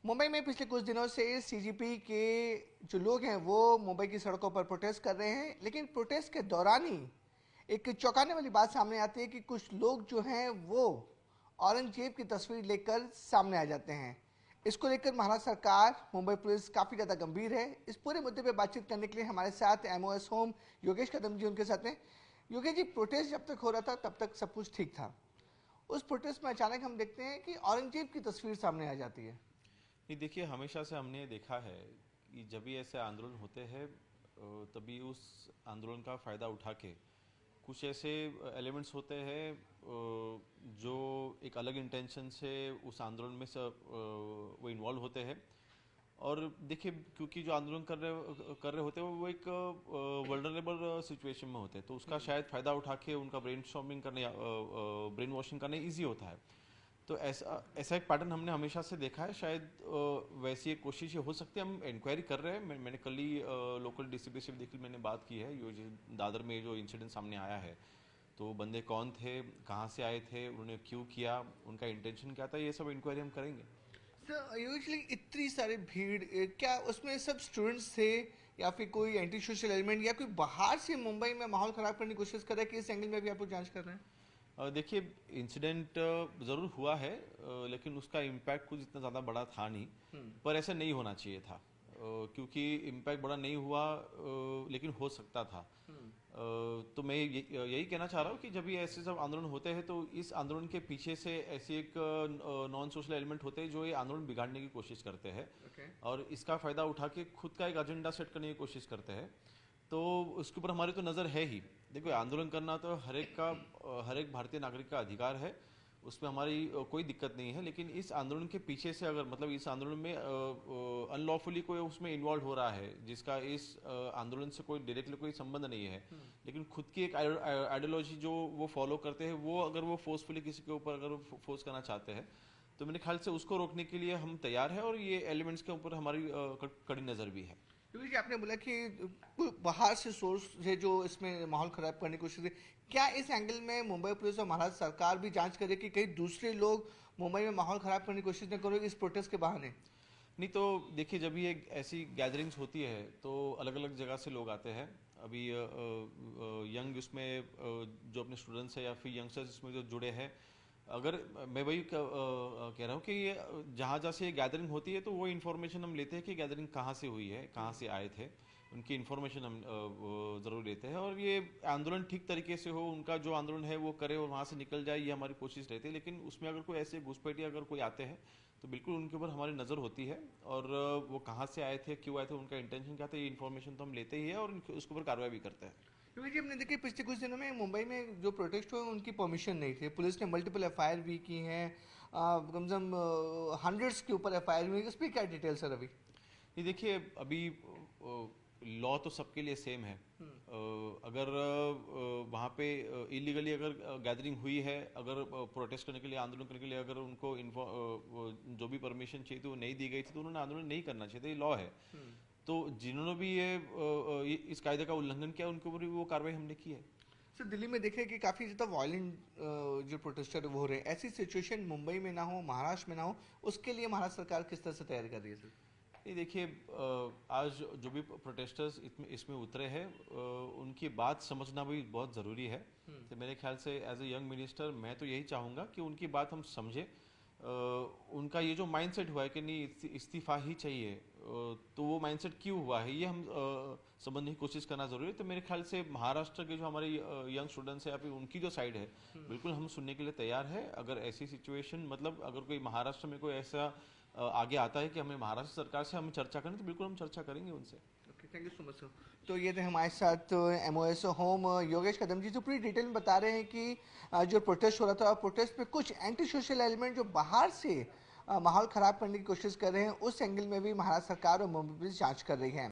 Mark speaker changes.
Speaker 1: मुंबई में पिछले कुछ दिनों से सीजीपी के जो लोग हैं वो मुंबई की सड़कों पर प्रोटेस्ट कर रहे हैं, लेकिन प्रोटेस्ट के दौरान ही एक चौंकाने वाली बात सामने आती है कि कुछ लोग जो हैं वो औरंगजेब की तस्वीर लेकर सामने आ जाते हैं। इसको लेकर महाराष्ट्र सरकार, मुंबई पुलिस काफ़ी ज़्यादा गंभीर है। इस पूरे मुद्दे पे बातचीत करने के लिए हमारे साथ एमओएस होम योगेश कदम जी उनके साथ हैं। योगेश जी, प्रोटेस्ट जब तक हो रहा था तब तक सब कुछ ठीक था। उस प्रोटेस्ट में अचानक हम देखते हैं कि औरंगजेब की तस्वीर सामने आ जाती है।
Speaker 2: नहीं, देखिए, हमेशा से हमने देखा है कि जब भी ऐसे आंदोलन होते हैं तभी उस आंदोलन का फ़ायदा उठा के कुछ ऐसे एलिमेंट्स होते हैं जो एक अलग इंटेंशन से उस आंदोलन में वो इन्वॉल्व होते हैं। और देखिए, क्योंकि जो आंदोलन कर रहे होते हैं वो एक वल्नरेबल सिचुएशन में होते हैं, तो उसका शायद फ़ायदा उठा के उनका ब्रेन स्टॉर्मिंग करने, ब्रेन वॉशिंग करने ईजी होता है। तो ऐसा ऐसा एक पैटर्न हमने हमेशा से देखा है। शायद वैसी एक कोशिश हो सकती है। हम इंक्वायरी कर रहे हैं। मैंने कल ही लोकल डीसीपी से देखी, मैंने बात की है। जो दादर में जो इंसिडेंट सामने आया है, तो वो बंदे कौन थे, कहाँ से आए थे, उन्होंने क्यों किया, उनका इंटेंशन क्या था, ये सब इंक्वायरी हम करेंगे।
Speaker 1: सर, यूजली इतनी सारी भीड़, क्या उसमें सब स्टूडेंट्स थे या फिर कोई एंटी सोशल एलिमेंट या कोई बाहर से मुंबई में माहौल खराब करने की कोशिश कर रहा है? कि इस एंगल में भी आप लोग जांच कर रहे हैं?
Speaker 2: देखिए, इंसिडेंट ज़रूर हुआ है, लेकिन उसका इम्पैक्ट कुछ इतना ज़्यादा बड़ा था नहीं। पर ऐसा नहीं होना चाहिए था, क्योंकि इम्पैक्ट बड़ा नहीं हुआ, लेकिन हो सकता था। तो मैं यही कहना चाह रहा हूँ कि जब ये ऐसे सब आंदोलन होते हैं तो इस आंदोलन के पीछे से ऐसे एक नॉन सोशल एलिमेंट होते हैं जो ये आंदोलन बिगाड़ने की कोशिश करते हैं।
Speaker 1: Okay.
Speaker 2: और इसका फ़ायदा उठा के खुद का एक एजेंडा सेट करने की कोशिश करते हैं। तो उसके ऊपर हमारी तो नज़र है ही। देखो, आंदोलन करना तो हर एक भारतीय नागरिक का अधिकार है, उसमें हमारी कोई दिक्कत नहीं है। लेकिन इस आंदोलन के पीछे से अगर, मतलब इस आंदोलन में अनलॉफुली कोई उसमें इन्वॉल्व हो रहा है जिसका इस आंदोलन से कोई डायरेक्टली कोई संबंध नहीं है, लेकिन खुद की एक आइडियोलॉजी जो वो फॉलो करते हैं, वो अगर वो फोर्सफुली किसी के ऊपर अगर फोर्स करना चाहते हैं, तो मेरे ख्याल से उसको रोकने के लिए हम तैयार हैं। और ये एलिमेंट्स के ऊपर हमारी कड़ी नज़र भी है।
Speaker 1: क्योंकि जी आपने बोला कि कोई बाहर से सोर्स है जो इसमें माहौल खराब करने की कोशिश है। क्या इस एंगल में मुंबई पुलिस और महाराष्ट्र सरकार भी जांच करे कि कहीं दूसरे लोग मुंबई में माहौल खराब करने की कोशिश न करो इस प्रोटेस्ट के बहाने?
Speaker 2: नहीं, तो देखिए, जब ये ऐसी गैदरिंग्स होती है तो अलग अलग जगह से लोग आते हैं। अभी यंग उसमें जो अपने स्टूडेंट्स हैं या फिर यंगस्टर्स इसमें जो जुड़े हैं, अगर मैं वही कह रहा हूँ कि ये जहाँ जहाँ से ये गैदरिंग होती है तो वो इन्फॉर्मेशन हम लेते हैं कि गैदरिंग कहाँ से हुई है, कहाँ से आए थे, उनकी इन्फॉर्मेशन हम ज़रूर लेते हैं। और ये आंदोलन ठीक तरीके से हो, उनका जो आंदोलन है वो करे और वहाँ से निकल जाए, ये हमारी कोशिश रहती है। लेकिन उसमें अगर कोई ऐसे घुसपैठिए अगर कोई आते हैं तो बिल्कुल उनके ऊपर हमारी नज़र होती है। और वो कहाँ से आए थे, क्यों आए थे, उनका इंटेंशन क्या था, ये इन्फॉर्मेशन तो हम लेते ही है और उसके ऊपर कार्रवाई भी करते हैं।
Speaker 1: क्योंकि जी हमने देखिए पिछले कुछ दिनों में मुंबई में जो प्रोटेस्ट हुए उनकी परमिशन नहीं थी। पुलिस ने मल्टीपल एफआईआर भी की हैं, कम से कम हंड्रेड्स के ऊपर एफआईआर हुई। इस पर क्या डिटेल सर अभी?
Speaker 2: ये देखिए, अभी लॉ तो सबके लिए सेम है। अगर वहाँ पे इलीगली अगर गैदरिंग हुई है, अगर प्रोटेस्ट करने के लिए, आंदोलन करने के लिए अगर उनको जो भी परमिशन चाहिए थी वो नहीं दी गई थी, तो उन्होंने आंदोलन नहीं करना चाहिए था। ये लॉ है। तो जिन्होंने भी ये इस कायदे का उल्लंघन किया, उनके ऊपर भी वो कार्रवाई हमने की है।
Speaker 1: सर, दिल्ली में देख रहे हैं कि काफ़ी ज़्यादा वायलेंट जो प्रोटेस्टर वो हो रहे हैं। ऐसी सिचुएशन मुंबई में ना हो, महाराष्ट्र में ना हो, उसके लिए महाराष्ट्र सरकार किस तरह से तैयारी कर रही है सर?
Speaker 2: ये देखिए, आज जो भी प्रोटेस्टर्स इसमें उतरे हैं, उनकी बात समझना भी बहुत ज़रूरी है। तो मेरे ख्याल से एज ए यंग मिनिस्टर मैं तो यही चाहूँगा कि उनकी बात हम समझें। उनका ये जो माइंडसेट हुआ है कि नहीं, इस्तीफा ही चाहिए, तो वो माइंडसेट क्यों हुआ है ये हम समझने की कोशिश करना ज़रूरी है। तो मेरे ख्याल से महाराष्ट्र के जो हमारे यंग स्टूडेंट्स हैं या फिर उनकी जो साइड है, बिल्कुल हम सुनने के लिए तैयार है। अगर ऐसी सिचुएशन, मतलब अगर कोई महाराष्ट्र में कोई ऐसा आगे आता है कि हमें महाराष्ट्र सरकार से हमें चर्चा करनी, तो बिल्कुल हम चर्चा करेंगे उनसे।
Speaker 1: Okay, thank you so much sir. तो ये थे हमारे साथ एमओएस होम योगेश कदम जी, जो पूरी डिटेल में बता रहे हैं कि जो प्रोटेस्ट हो रहा था, प्रोटेस्ट में कुछ एंटी सोशल एलिमेंट जो बाहर से माहौल खराब करने की कोशिश कर रहे हैं, उस एंगल में भी महाराष्ट्र सरकार और मुंबई पुलिस जांच कर रही है।